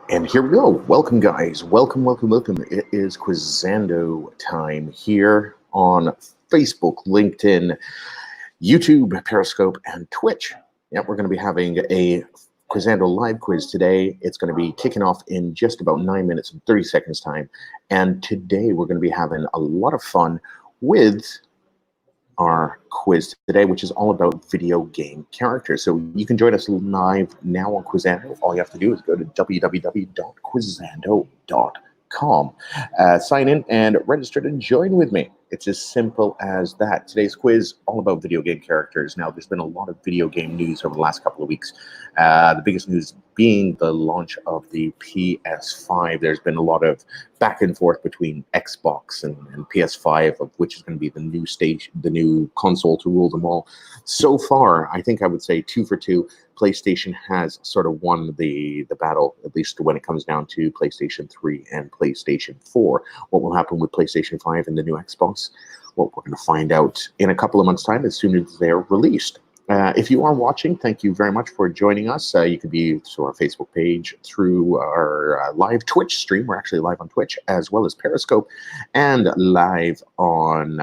And here we go. Welcome, guys. Welcome, welcome, welcome. It is Quizando time here on Facebook, LinkedIn, YouTube, Periscope, and Twitch. Yep, we're going to be having a Quizando live quiz today. It's going to be kicking off in just about 9 minutes and 30 seconds time. And today we're going to be having a lot of fun with our quiz today, which is all about video game characters. So you can join us live now on Quizando. All you have to do is go to www.quizando.com, sign in and register to join with me. It's as simple as that. Today's quiz, all about video game characters. Now, there's been a lot of video game news over the last couple of weeks. The biggest news being the launch of the PS5. There's been a lot of back and forth between Xbox and PS5 of which is going to be the new stage, the new console to rule them all. So far, I think I would say 2 for 2. PlayStation has sort of won the battle, at least when it comes down to PlayStation 3 and PlayStation 4. What will happen with PlayStation 5 and the new Xbox? Well, we're going to find out in a couple of months' time as soon as they're released. If you are watching, thank you very much for joining us. You could be through our Facebook page, through our live Twitch stream. We're actually live on Twitch, as well as Periscope, and live on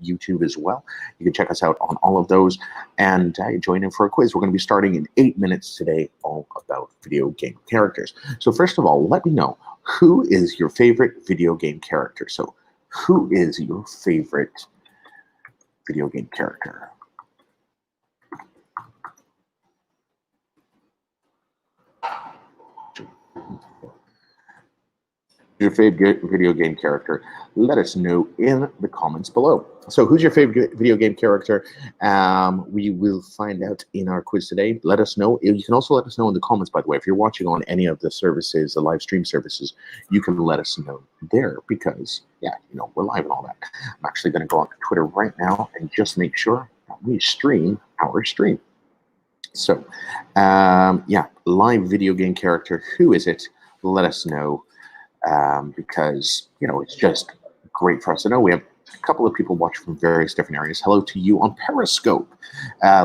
YouTube as well. You can check us out on all of those and join in for a quiz. We're going to be starting in 8 minutes today, all about video game characters. So first of all, let me know, who is your favorite video game character? So who is your favorite video game character? Your favorite video game character, let us know in the comments below. So who's your favorite video game character? We will find out in our quiz today. Let us know. You can also let us know in the comments, by the way. If you're watching on any of the services, the live stream services, you can let us know there because, yeah, you know, we're live and all that. I'm actually going to go on to Twitter right now and just make sure that we stream our stream. So, yeah, live video game character. Who is it? Let us know. Because, you know, it's just great for us to know. We have a couple of people watching from various different areas. Hello to you on Periscope.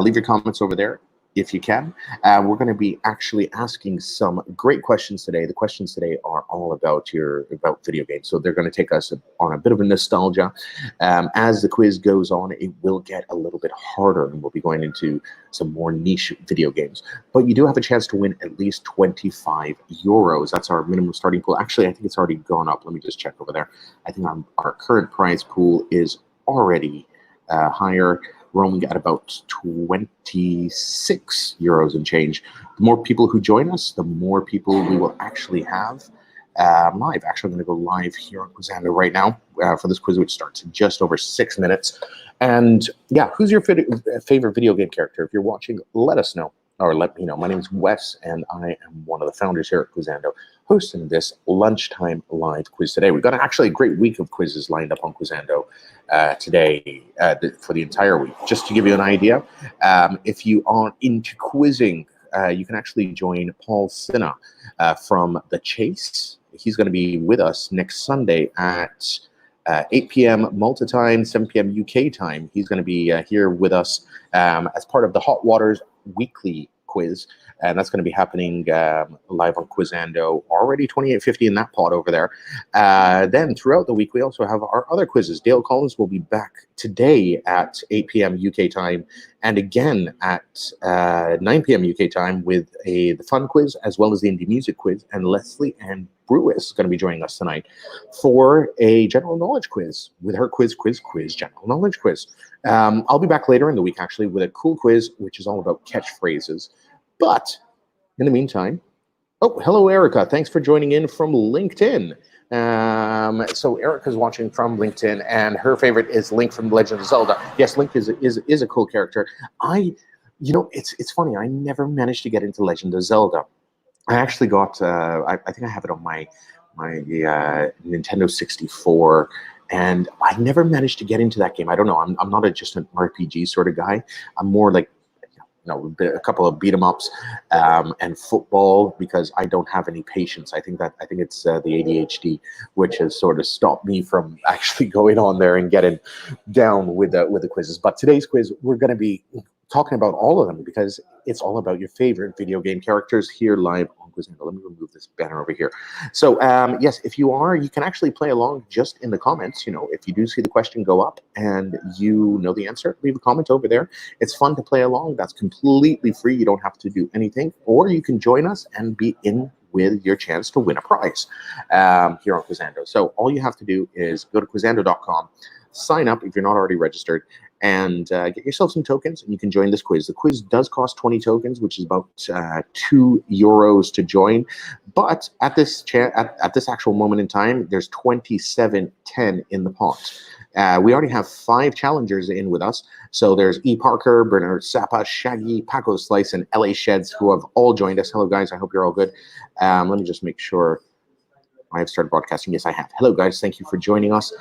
Leave your comments over there if you can. We're going to be actually asking some great questions today. The questions today are all about video games. So they're going to take us on a bit of a nostalgia. As the quiz goes on, it will get a little bit harder, and we'll be going into some more niche video games. But you do have a chance to win at least 25 euros. That's our minimum starting pool. Actually, I think it's already gone up. Let me just check over there. I think our current prize pool is already higher. We're only at about 26 euros and change. The more people who join us, the more people we will actually have live. Actually, I'm going to go live here on Quizando right now for this quiz, which starts in just over 6 minutes. And yeah, who's your favorite video game character? If you're watching, let us know, or let me know. My name is Wes, and I am one of the founders here at Quizando, hosting this lunchtime live quiz today. We've got actually a great week of quizzes lined up on Quizando today for the entire week. Just to give you an idea, if you are into quizzing, you can actually join Paul Sinha from The Chase. He's going to be with us next Sunday at 8 p.m. Malta time, 7 p.m. UK time. He's going to be here with us as part of the Hot Waters weekly quiz, and that's going to be happening live on Quizando. Already 28.50 in that pot over there. Then throughout the week, we also have our other quizzes. Dale Collins will be back today at 8 p.m. UK time, and again at 9 p.m. UK time with the fun quiz as well as the indie music quiz. And Leslie and Brewis is going to be joining us tonight for a general knowledge quiz with her quiz, general knowledge quiz. I'll be back later in the week, actually, with a cool quiz, which is all about catchphrases. But in the meantime, oh, hello, Erica. Thanks for joining in from LinkedIn. So Erica's watching from LinkedIn, and her favorite is Link from Legend of Zelda. Yes, Link is a cool character. You know, it's funny. I never managed to get into Legend of Zelda. I actually got, I think I have it on my Nintendo 64, and I never managed to get into that game. I don't know. I'm not just an RPG sort of guy. I'm more like, you know, a couple of beat 'em ups and football, because I don't have any patience. I think it's the ADHD which has sort of stopped me from actually going on there and getting down with the quizzes. But today's quiz, we're going to be talking about all of them because it's all about your favorite video game characters here live on Quizando. Let me remove this banner over here. So yes, if you are, you can actually play along just in the comments. If you do see the question go up and you know the answer, leave a comment over there. It's fun to play along. That's completely free. You don't have to do anything, or you can join us and be in with your chance to win a prize here on Quizando. So all you have to do is go to Quizando.com, sign up if you're not already registered, and get yourself some tokens, and you can join this quiz. The quiz does cost 20 tokens, which is about €2 to join. But at this at this actual moment in time, there's 27.10 in the pot. We already have 5 challengers in with us. So there's E. Parker, Bernard Sappa, Shaggy, Paco Slice, and LA Sheds, who have all joined us. Hello, guys. I hope you're all good. Let me just make sure I have started broadcasting. Yes, I have. Hello, guys. Thank you for joining us.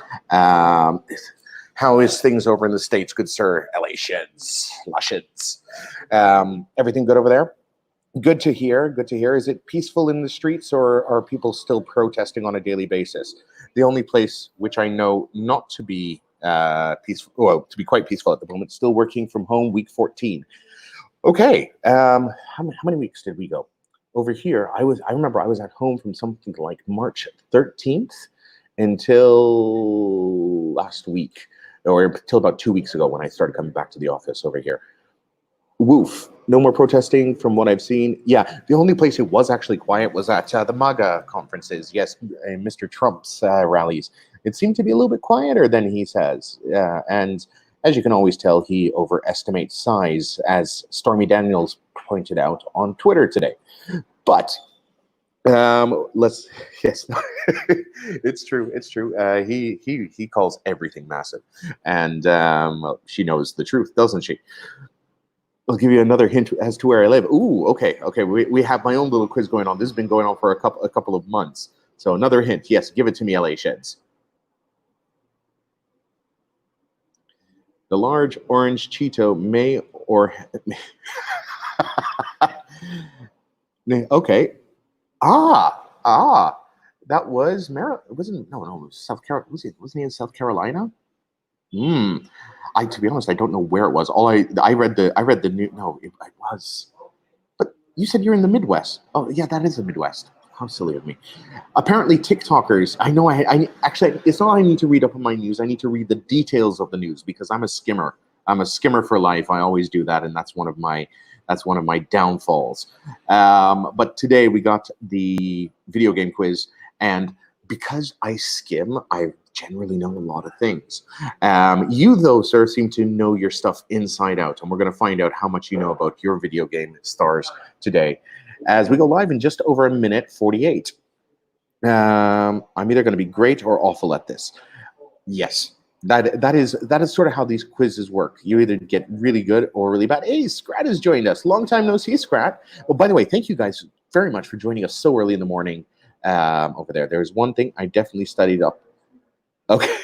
How is things over in the States, good sir? LA Sheds, La Sheds. Everything good over there? Good to hear. Good to hear. Is it peaceful in the streets, or are people still protesting on a daily basis? The only place which I know not to be peaceful, well, to be quite peaceful at the moment, still working from home, week 14. Okay. How many weeks did we go? Over here, I remember I was at home from something like March 13th until last week, or until about 2 weeks ago when I started coming back to the office over here. Woof. No more protesting from what I've seen. Yeah, the only place it was actually quiet was at the MAGA conferences. Yes, Mr. Trump's rallies. It seemed to be a little bit quieter than he says. And as you can always tell, he overestimates size, as Stormy Daniels pointed out on Twitter today. But yes, it's true. He calls everything massive, and she knows the truth, doesn't she? I'll give you another hint as to where I live. Ooh, okay. We have my own little quiz going on. This has been going on for a couple of months. So another hint. Yes, give it to me, LA Sheds. The large orange Cheeto may or okay. That was it wasn't it was South Carolina. Wasn't he in South Carolina? To be honest, I don't know where it was. I read the new. No, it was. But you said you're in the Midwest. Oh, yeah, that is the Midwest. How silly of me. Apparently, TikTokers. I know. I actually. It's not. I need to read up on my news. I need to read the details of the news because I'm a skimmer. I'm a skimmer for life. I always do that, and that's one of my downfalls. But today we got the video game quiz, and because I skim, I generally know a lot of things. You, though, sir, seem to know your stuff inside out, and we're going to find out how much you know about your video game stars today as we go live in just over a minute 48. I'm either going to be great or awful at this. Yes, that is sort of how these quizzes work. You either get really good or really bad. Hey, Scrat has joined us. Long time no see, Scrat. Well, by the way, thank you guys very much for joining us so early in the morning over there. There's one thing I definitely studied up. Okay.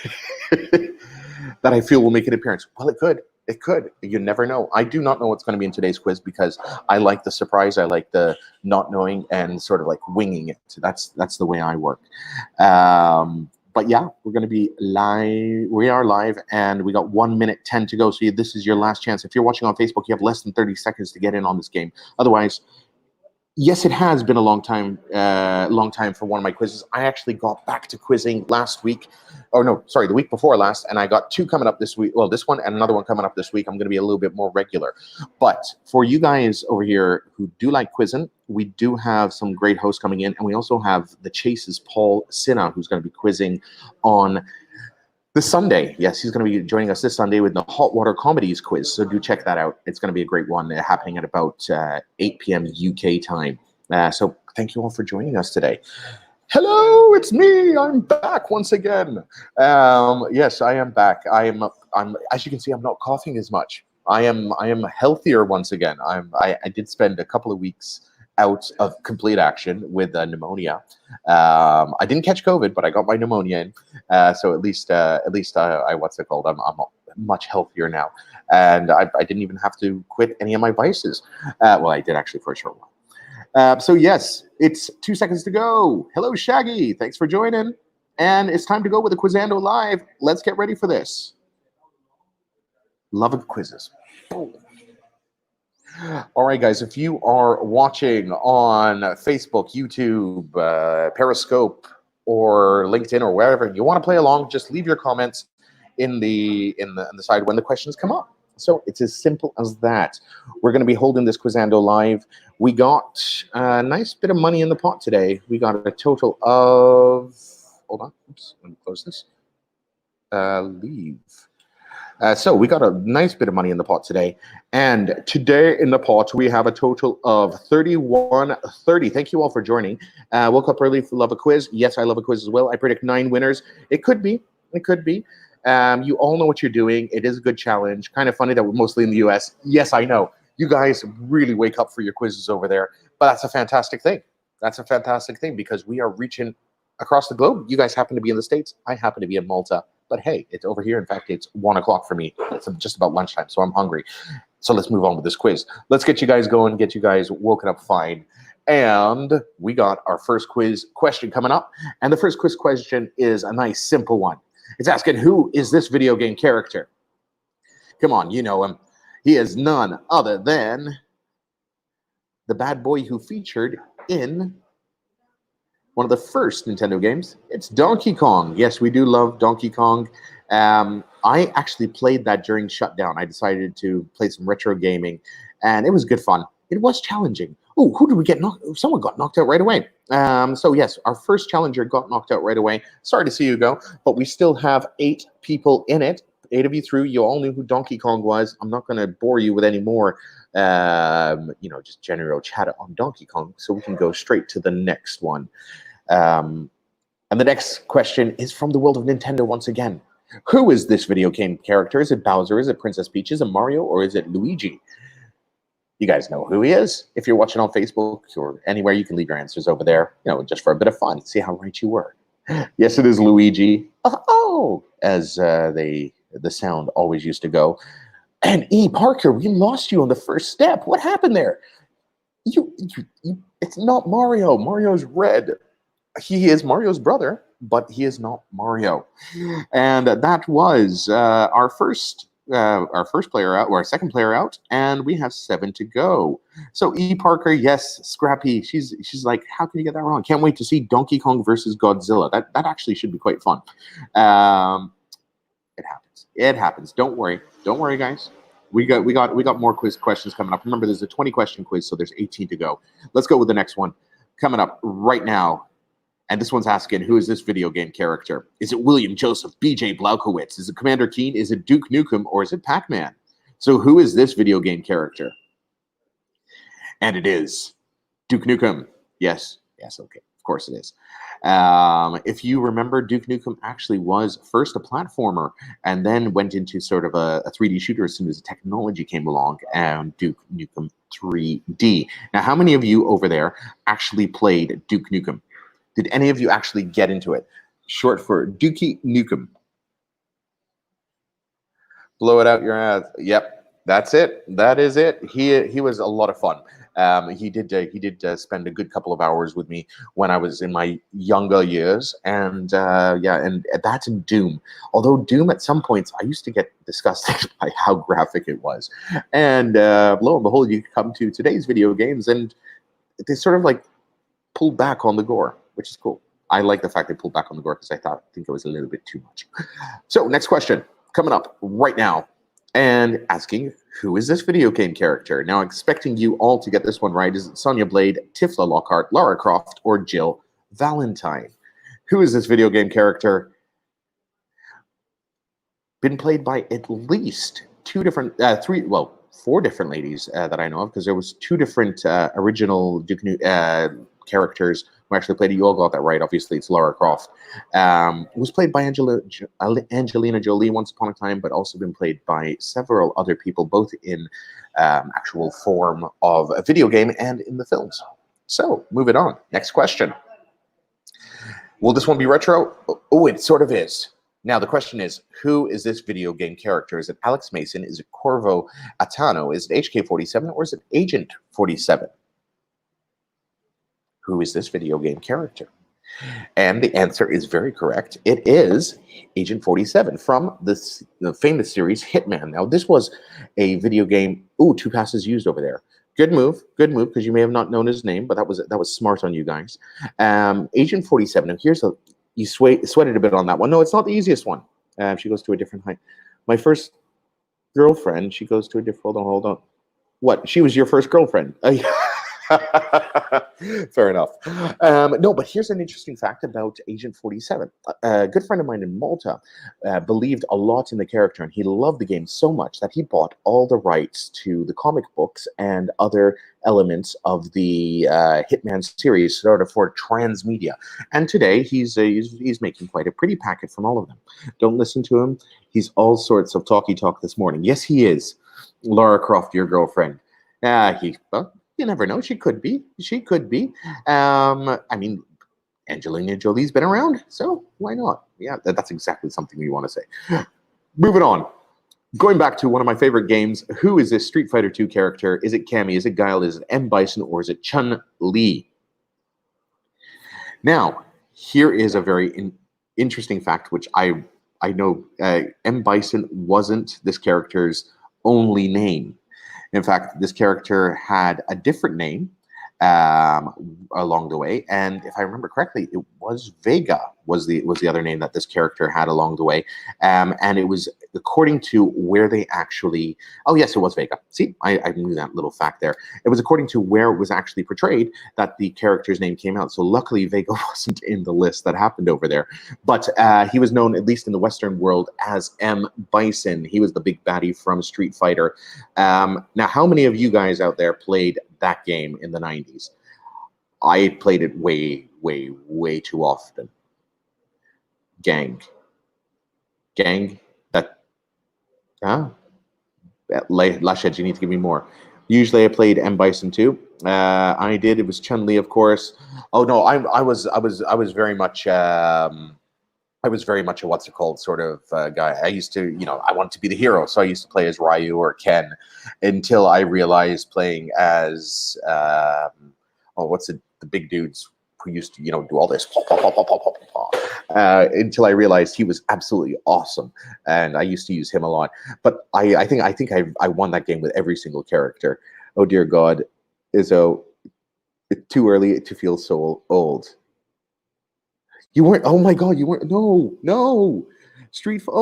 That I feel will make an appearance. Well, it could. It could. You never know. I do not know what's going to be in today's quiz because I like the surprise. I like the not knowing and sort of like winging it. That's the way I work. But yeah, we're going to be live. We are live, and we got 1 minute 10 to go. So this is your last chance. If you're watching on Facebook, you have less than 30 seconds to get in on this game. Otherwise, yes, it has been a long time for one of my quizzes. I actually got back to quizzing last week. Oh, no, sorry, the week before last, and I got 2 coming up this week. Well, this one and another one coming up this week. I'm going to be a little bit more regular. But for you guys over here who do like quizzing, we do have some great hosts coming in, and we also have the Chase's Paul Sinha, who's going to be quizzing on this Sunday. Yes, he's going to be joining us this Sunday with the Hot Water Comedies quiz. So do check that out. It's going to be a great one happening at about 8 p.m. UK time. So thank you all for joining us today. Hello, it's me. I'm back once again. Yes, I am back. I'm as you can see, I'm not coughing as much. I am healthier once again. I did spend a couple of weeks out of complete action with pneumonia. I didn't catch COVID, but I got my pneumonia in. So at least I'm much healthier now, and I didn't even have to quit any of my vices. Well, I did actually for a short while. So yes, it's 2 seconds to go. Hello, Shaggy. Thanks for joining. And it's time to go with the Quizando Live. Let's get ready for this. Love of quizzes. Boom. All right, guys, if you are watching on Facebook, YouTube, Periscope, or LinkedIn, or wherever, and you want to play along, just leave your comments in the side when the questions come up. So it's as simple as that. We're going to be holding this Quizando live. We got a nice bit of money in the pot today. We got a total of, hold on, oops, let me close this. Leave. So we got a nice bit of money in the pot today. And today in the pot, we have a total of 31.30. Thank you all for joining. Woke up early for love a quiz. Yes, I love a quiz as well. I predict 9 winners. It could be. It could be. You all know what you're doing. It is a good challenge. Kind of funny that we're mostly in the US. Yes, I know. You guys really wake up for your quizzes over there. But that's a fantastic thing. That's a fantastic thing because we are reaching across the globe. You guys happen to be in the States. I happen to be in Malta. But hey, it's over here. In fact, it's 1 o'clock for me. It's just about lunchtime, so I'm hungry. So let's move on with this quiz. Let's get you guys going, get you guys woken up fine. And we got our first quiz question coming up. And the first quiz question is a nice, simple one. It's asking, who is this video game character? Come on, you know him. He is none other than the bad boy who featured in one of the first Nintendo games. It's Donkey Kong. Yes, we do love Donkey Kong. I actually played that during shutdown. I decided to play some retro gaming, and it was good fun. It was challenging. Oh, who did we get knocked? Someone got knocked out right away. So yes, our first challenger got knocked out right away. Sorry to see you go, but we still have 8 people in it. 8 of you through. You all knew who Donkey Kong was. I'm not going to bore you with any more, just general chat on Donkey Kong, so we can go straight to the next one. And the next question is from the world of Nintendo once again. Who is this video game character? Is it Bowser? Is it Princess Peach? Is it Mario? Or is it Luigi? You guys know who he is. If you're watching on Facebook or anywhere, you can leave your answers over there, just for a bit of fun. See how right you were. Yes, it is Luigi. Oh, as the sound always used to go. And E. Parker, we lost you on the first step. What happened there? It's not Mario. Mario's red. He is Mario's brother, but he is not Mario. And that was our first player out, or our second player out, and we have 7 to go. So E. Parker, yes, Scrappy. She's like, how can you get that wrong? Can't wait to see Donkey Kong versus Godzilla. That actually should be quite fun. It happens. It happens. Don't worry, guys. We got more quiz questions coming up. Remember, there's a 20-question quiz, so there's 18 to go. Let's go with the next one coming up right now. And this one's asking, who is this video game character? Is it William Joseph B.J. Blaukowitz? Is it Commander Keen? Is it Duke Nukem? Or is it Pac-Man? So who is this video game character? And it is Duke Nukem. Yes, okay. Of course it is. If you remember, Duke Nukem actually was first a platformer and then went into sort of a 3D shooter as soon as the technology came along, and Duke Nukem 3D. Now, how many of you over there actually played Duke Nukem? Did any of you actually get into it? Short for Dookie Nukem. Blow it out your ass. Yep, that's it. That is it. He was a lot of fun. He did spend a good couple of hours with me when I was in my younger years, and and that's in Doom. Although Doom at some points I used to get disgusted by how graphic it was, and lo and behold, you come to today's video games, and they sort of like pulled back on the gore, which is cool. I like the fact they pulled back on the gore because I think it was a little bit too much. So next question coming up right now, and asking, who is this video game character? Now, expecting you all to get this one right. Is it Sonya Blade, Tifla Lockhart, Lara Croft, or Jill Valentine? Who is this video game character? Been played by at least 4 different ladies that I know of, because there was 2 different original Duke characters who actually played it. You all got that right. Obviously, it's Lara Croft. Was played by Angelina Jolie once upon a time, but also been played by several other people, both in actual form of a video game and in the films. So, moving on. Next question. Will this one be retro? Oh, it sort of is. Now, the question is, who is this video game character? Is it Alex Mason? Is it Corvo Atano? Is it HK-47? Or is it Agent 47? Who is this video game character? And the answer is very correct. It is Agent 47 from the famous series Hitman. Now, this was a video game. Ooh, 2 passes used over there. Good move, because you may have not known his name, but that was smart on you guys. Agent 47. Now, you sweated a bit on that one. No, it's not the easiest one. She goes to a different height. My first girlfriend. She goes to a different. Hold on. What? She was your first girlfriend? Fair enough. No, but here's an interesting fact about Agent 47. A good friend of mine in Malta believed a lot in the character, and he loved the game so much that he bought all the rights to the comic books and other elements of the Hitman series, sort of for transmedia. And today he's making quite a pretty packet from all of them. Don't listen to him. He's all sorts of talky talk this morning. Yes, he is. Lara Croft, your girlfriend. Well, you never know. She could be. I mean, Angelina Jolie's been around, so why not? Yeah, that's exactly something we want to say. Moving on. Going back to one of my favorite games, who is this Street Fighter 2 character? Is it Cammy? Is it Guile? Is it M. Bison? Or is it Chun-Li? Now, here is a very interesting fact, which I know M. Bison wasn't this character's only name. In fact, this character had a different name along the way, and if I remember correctly, it was Vega was the other name that this character had along the way, and it was according to where they actually. Oh yes, it was Vega. See, I knew that little fact there. It was according to where it was actually portrayed that the character's name came out. So luckily, Vega wasn't in the list that happened over there, but he was known, at least in the Western world, as M. Bison. He was the big baddie from Street Fighter. Now, how many of you guys out there played that game in the 90s? I played it way, way, way too often. Gang. That, Lashed, you need to give me more. Usually I played M. Bison too. It was Chun-Li, of course. Oh no, I was very much a what's it called sort of guy. I used to, I wanted to be the hero, so I used to play as Ryu or Ken, until I realized playing as the big dudes who used to, do all this, until I realized he was absolutely awesome, and I used to use him a lot. But I think I won that game with every single character. Oh dear God, Izzo, it's too early to feel so old. You weren't. Oh my God, you weren't. No. Oh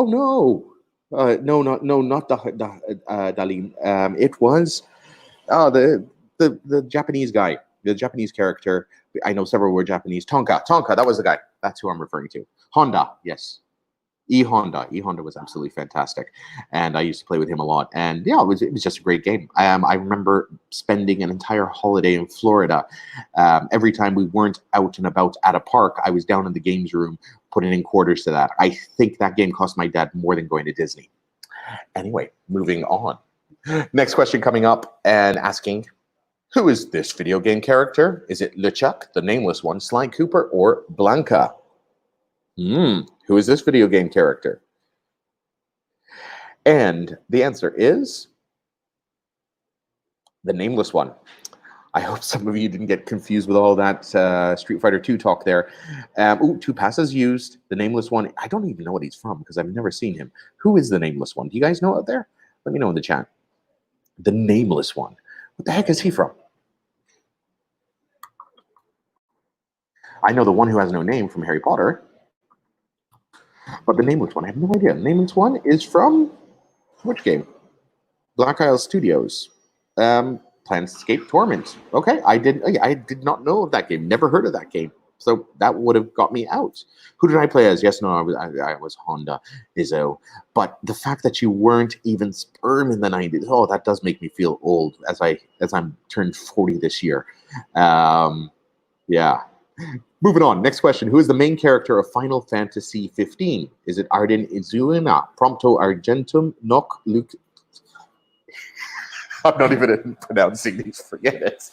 no. Not Dalim. It was the Japanese guy, the Japanese character. I know several were Japanese. Tonka. That was the guy. That's who I'm referring to. Honda. Yes. Honda was absolutely fantastic, and I used to play with him a lot. And yeah, it was just a great game. I remember spending an entire holiday in Florida. Every time we weren't out and about at a park, I was down in the games room putting in quarters to that. I think that game cost my dad more than going to Disney. Anyway, moving on. Next question coming up and asking, who is this video game character? Is it LeChuck, the nameless one, Sly Cooper, or Blanca? Who is this video game character? And the answer is the nameless one. I hope some of you didn't get confused with all that Street Fighter 2 talk there. 2 passes used. The nameless one. I don't even know what he's from because I've never seen him. Who is the nameless one? Do you guys know out there? Let me know in the chat. The nameless one. What the heck is he from? I know the one who has no name from Harry Potter. But the nameless one, I have no idea. The nameless one is from which game? Black Isle Studios. Planescape Torment. Okay, I did not know of that game. Never heard of that game. So that would have got me out. Who did I play as? Yes, no, I was Honda, Izzo. But the fact that you weren't even sperm in the 90s, that does make me feel old as I'm turned 40 this year. Yeah. Moving on. Next question. Who is the main character of Final Fantasy 15? Is it Arden Izuina, Prompto Argentum, Noc Luke? I'm not even pronouncing these. Forget it.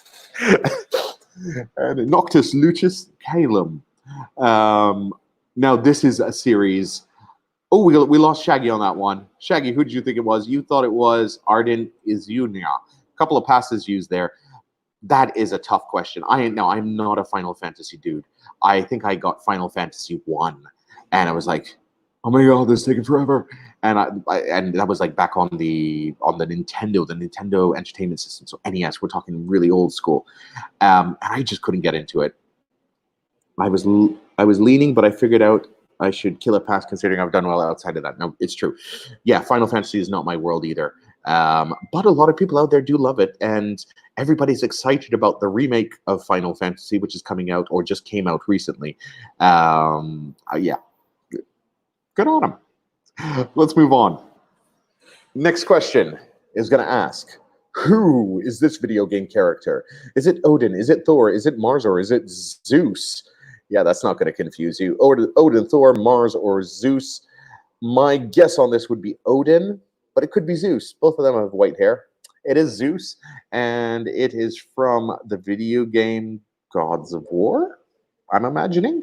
Noctis Lucius Calum. Now, this is a series. Oh, we lost Shaggy on that one. Shaggy, who did you think it was? You thought it was Arden Izuina. A couple of passes used there. That is a tough question. I'm not a Final Fantasy dude. I think I got Final Fantasy 1, and I was like, oh my god, this is taking forever. And and that was like back on the Nintendo Entertainment System, so NES. We're talking really old school. And I just couldn't get into it. I was leaning, but I figured out I should kill it past, considering I've done well outside of that. No, it's true. Yeah, Final Fantasy is not my world either. But a lot of people out there do love it, and everybody's excited about the remake of Final Fantasy, which is coming out or just came out recently. Yeah, good on them. Let's move on. Next question is going to ask, who is this video game character? Is it Odin? Is it Thor? Is it Mars? Or is it Zeus? Yeah, that's not going to confuse you. Odin, Thor, Mars, or Zeus. My guess on this would be Odin, but it could be Zeus. Both of them have white hair. It is Zeus, and it is from the video game Gods of War, I'm imagining.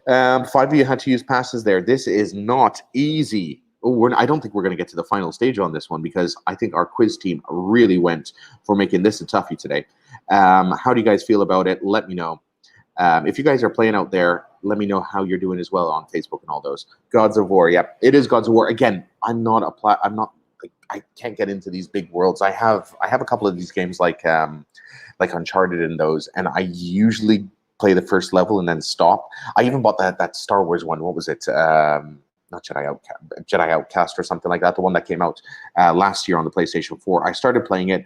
5 of you had to use passes there. This is not easy. I don't think we're going to get to the final stage on this one, because I think our quiz team really went for making this a toughie today. How do you guys feel about it? Let me know. If you guys are playing out there, let me know how you're doing as well on Facebook and all those. Gods of War, yep, it is Gods of War. Again, I can't get into these big worlds. I have a couple of these games like Uncharted and those, and I usually play the first level and then stop. I even bought that Star Wars one. What was it? Not Jedi Outcast or something like that. The one that came out last year on the PlayStation 4. I started playing it,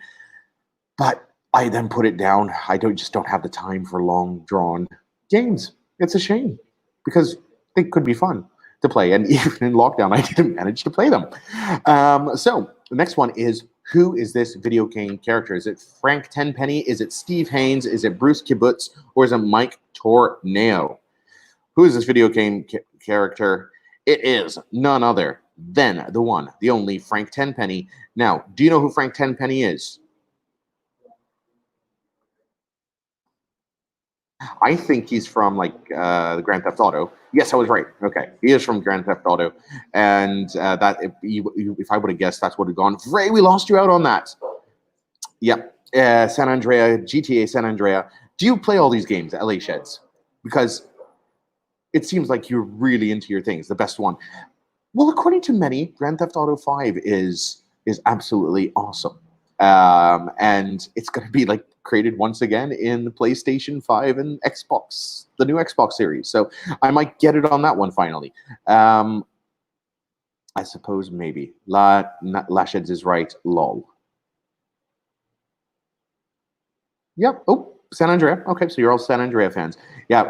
but I then put it down. I just don't have the time for long drawn games. It's a shame, because they could be fun to play, and even in lockdown, I didn't manage to play them. So the next one is, who is this video game character? Is it Frank Tenpenny? Is it Steve Haynes? Is it Bruce Kibbutz? Or is it Mike Torneo? Who is this video game character? It is none other than the one, the only Frank Tenpenny. Now, do you know who Frank Tenpenny is? I think he's from the Grand Theft Auto. Yes, I was right. Okay, he is from Grand Theft Auto, and that if I would have guessed, that's what had gone. Ray, we lost you out on that. Yep, San Andrea, GTA San Andrea. Do you play all these games, LA Sheds? Because it seems like you're really into your things. The best one. Well, according to many, Grand Theft Auto 5 is absolutely awesome. And it's going to be created once again in the PlayStation 5 and Xbox, the new Xbox series. So I might get it on that one finally. I suppose maybe. Lasheds is right. Lol. Yep. Oh, San Andrea. Okay, so you're all San Andrea fans. Yeah,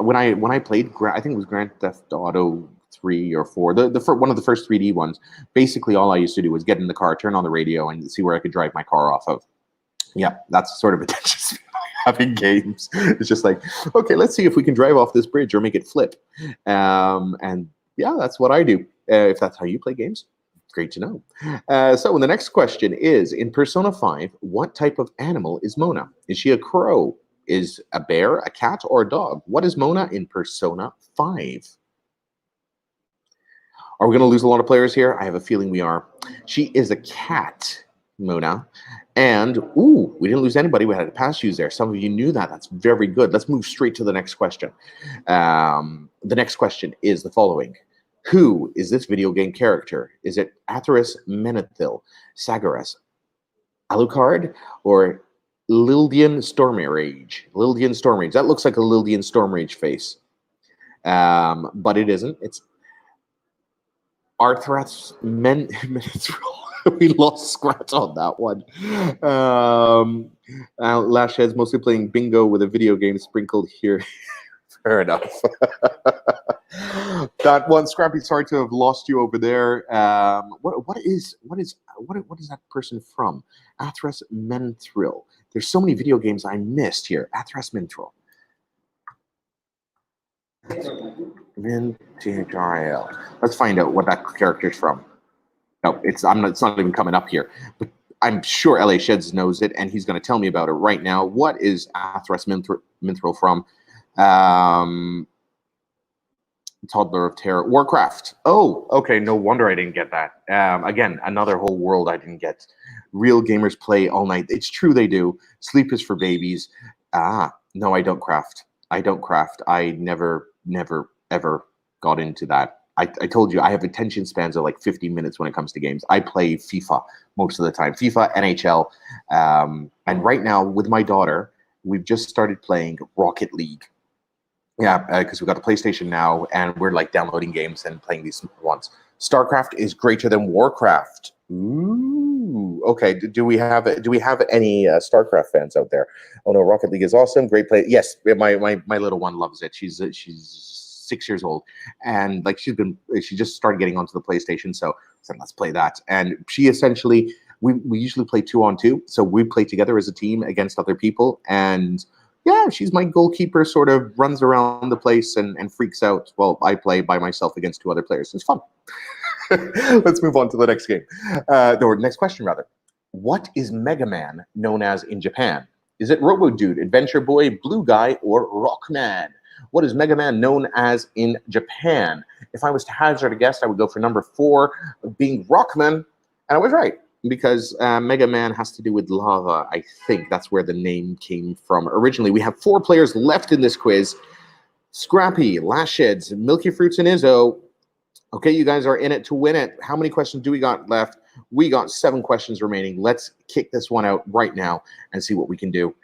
when I played, I think it was Grand Theft Auto 3 or 4, one of the first 3D ones. Basically, all I used to do was get in the car, turn on the radio, and see where I could drive my car off of. Yeah, that's sort of attention having games. It's just like, okay, let's see if we can drive off this bridge or make it flip. And yeah, that's what I do. If that's how you play games, great to know. So the next question is, in Persona 5, what type of animal is Mona? Is she a crow? Is a bear, a cat, or a dog? What is Mona in Persona 5? Are we going to lose a lot of players here? I have a feeling we are. She is a cat, Mona. And, ooh, we didn't lose anybody. We had a pass use there. Some of you knew that. That's very good. Let's move straight to the next question. The next question is the following. Who is this video game character? Is it Atheris Menethil, Sagaras, Alucard, or Lildian Stormrage? Lildian Stormrage. That looks like a Lildian Stormrage face. But it isn't. It's Arthras Menethil. We lost Scratch on that one. Lashhead's mostly playing bingo with a video game sprinkled here. Fair enough. That one, Scrappy, sorry to have lost you over there. What is that person from? Athras Menthrill. There's so many video games I missed here. Athras Menthrill. Let's find out what that character's from. No, it's not even coming up here. But I'm sure LA Sheds knows it, and he's going to tell me about it right now. What is Athras Menthrill from? Toddler of Terror. Warcraft. Oh, okay. No wonder I didn't get that. Again, another whole world I didn't get. Real gamers play all night. It's true they do. Sleep is for babies. No, I don't craft. I don't craft. I never, ever got into that. I told you I have attention spans of like 15 minutes when it comes to games. I play FIFA most of the time. FIFA, NHL. And right now with my daughter, we've just started playing Rocket League. Yeah, because we've got a PlayStation now, and we're like downloading games and playing these ones. StarCraft is greater than Warcraft. Ooh, okay. Do we have any StarCraft fans out there? Oh no, Rocket League is awesome. Great play. Yes, my little one loves it. She's 6 years old, and like she just started getting onto the PlayStation, so I said let's play that. And she essentially we usually play 2-on-2, so we play together as a team against other people, and yeah, she's my goalkeeper, sort of runs around the place and freaks out while I play by myself against 2 other players. It's fun. Let's move on to the next game. Or next question, rather. What is Mega Man known as in Japan? Is it Robo Dude, Adventure Boy, Blue Guy, or Rockman? What is Mega Man known as in Japan? If I was to hazard a guess, I would go for number 4, being Rockman. And I was right, because Mega Man has to do with lava. I think that's where the name came from originally. We have 4 players left in this quiz. Scrappy, Lasheds, Milky Fruits, and Izzo. Okay, you guys are in it to win it. How many questions do we got left? We got 7 questions remaining. Let's kick this one out right now and see what we can do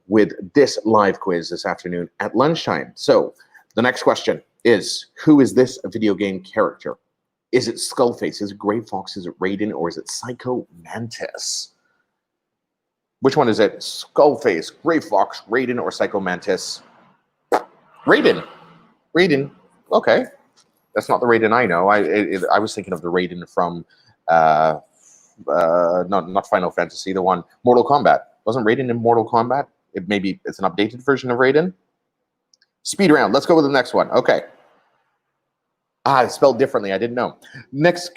with this live quiz this afternoon at lunchtime. So the next question is, who is this video game character? Is it Skullface? Is it Gray Fox? Is it Raiden? Or is it Psycho Mantis? Which one is it? Skullface, Gray Fox, Raiden, or Psycho Mantis? Raiden. Raiden. Okay. That's not the Raiden I know. I was thinking of the Raiden from not Final Fantasy, the one Mortal Kombat. Wasn't Raiden in Mortal Kombat? Maybe it's an updated version of Raiden. Speed round. Let's go with the next one. Okay. It's spelled differently. I didn't know. Next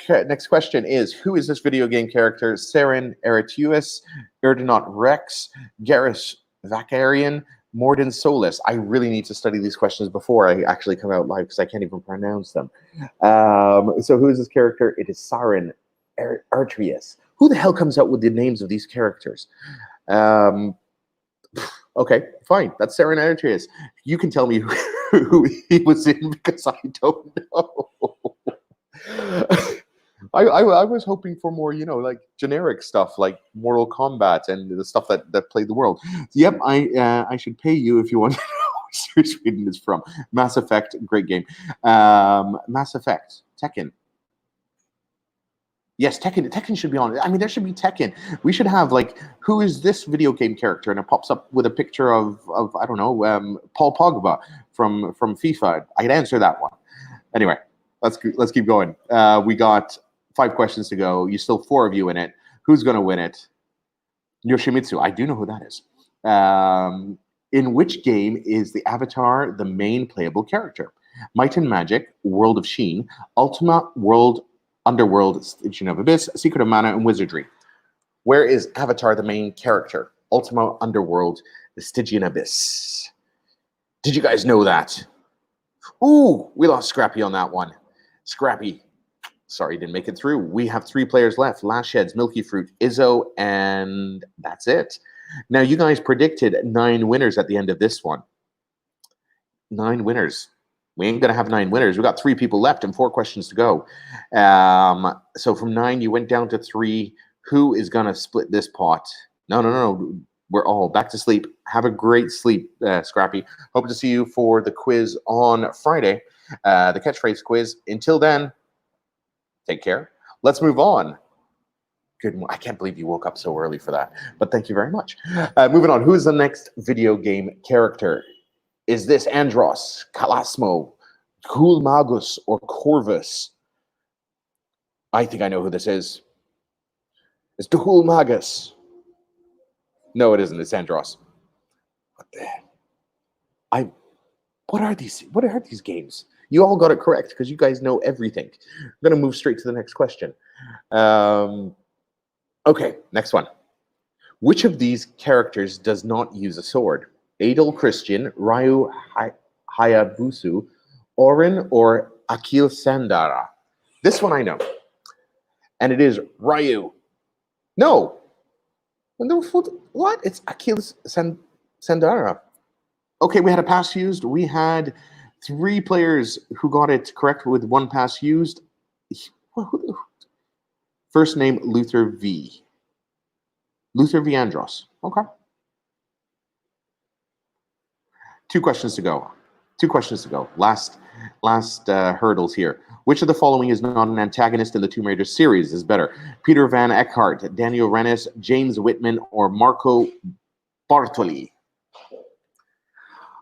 question is, who is this video game character? Saren Eratuus, Erdonaut Rex, Garrus Vakarian, Morden Solus. I really need to study these questions before I actually come out live because I can't even pronounce them. So who is this character? It is Saren Eratuus. Who the hell comes out with the names of these characters? Okay, fine. That's Saren Eratuus. You can tell me who he was in because I don't know. I was hoping for more, like generic stuff like Mortal Kombat and the stuff that played the world. Yep, I should pay you if you want to know where Sweden is from. Mass Effect, great game. Mass Effect, Tekken. Yes, Tekken should be on. I mean, there should be Tekken. We should have like, who is this video game character? And it pops up with a picture of I don't know, Paul Pogba from FIFA. I can answer that one. Anyway, let's keep going. We got 5 questions to go. You still 4 of you in it. Who's going to win it? Yoshimitsu. I do know who that is. In which game is the Avatar the main playable character? Might and Magic, World of Sheen, Ultima, World, Underworld, Stygian of Abyss, Secret of Mana, and Wizardry. Where is Avatar the main character? Ultima, Underworld, the Stygian Abyss. Did you guys know that? Ooh, we lost Scrappy on that one. Scrappy, sorry, didn't make it through. We have 3 players left. Lasheds, Milky Fruit, Izzo, and that's it. Now, you guys predicted 9 winners at the end of this one. 9 winners. We ain't going to have 9 winners. We got 3 people left and 4 questions to go. So from 9, you went down to 3. Who is going to split this pot? No. We're all back to sleep. Have a great sleep, Scrappy. Hope to see you for the quiz on Friday, the catchphrase quiz. Until then, take care. Let's move on. Good. I can't believe you woke up so early for that, but thank you very much. Moving on. Who is the next video game character? Is this Andros, Kalasmo, Cool Magus, or Corvus? I think I know who this is. It's Duhul Magus. No, it isn't. It's Andros. What the heck? What are these games? You all got it correct because you guys know everything. I'm going to move straight to the next question. Okay, next one. Which of these characters does not use a sword? Adol Christian, Ryu Hayabusa, Orin, or Akil Sandara? This one I know. And it is Ryu. No, What? It's Achilles Sandara. Okay, we had a pass used. We had 3 players who got it correct with 1 pass used. First name Luther V. Luther V. Andros. Okay. 2 questions to go. 2 questions to go. Last hurdles here. Which of the following is not an antagonist in the Tomb Raider series? Is better Peter Van Eckhart, Daniel Rennis, James Whitman, or Marco Bartoli?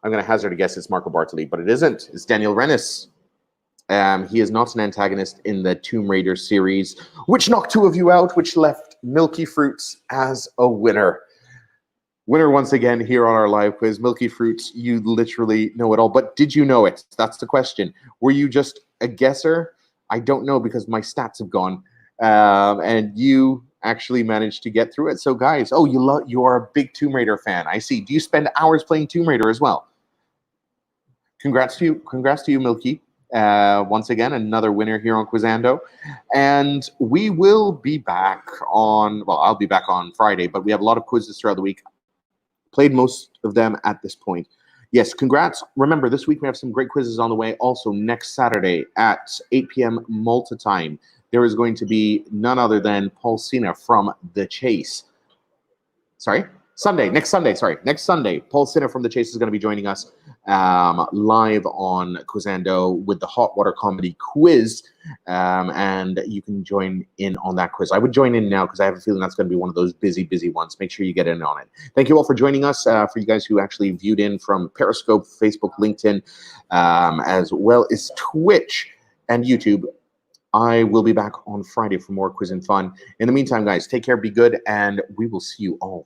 I'm going to hazard a guess it's Marco Bartoli, but it isn't. It's Daniel Rennis. He is not an antagonist in the Tomb Raider series, which knocked 2 of you out, which left Milky Fruits as a winner. Winner once again here on our live quiz. Milky Fruits, you literally know it all. But did you know it? That's the question. Were you just a guesser? I don't know because my stats have gone. And you actually managed to get through it. So guys, you are a big Tomb Raider fan. I see. Do you spend hours playing Tomb Raider as well? Congrats to you, Milky. Once again, another winner here on Quizando. And we will be back on, well, I'll be back on Friday, but we have a lot of quizzes throughout the week. Played most of them at this point. Yes, congrats. Remember, this week we have some great quizzes on the way. Also, next Saturday at 8 p.m. Malta time, there is going to be none other than Paul Cena from The Chase. Next Sunday, Paul Cena from The Chase is going to be joining us live on Quizando with the Hot Water Comedy Quiz, and you can join in on that quiz. I would join in now because I have a feeling that's going to be one of those busy ones. Make sure you get in on it. Thank you all for joining us. For you guys who actually viewed in from Periscope, Facebook, LinkedIn, as well as Twitch and YouTube. I will be back on Friday for more quiz and fun. In the meantime, guys, take care, be good, and we will see you all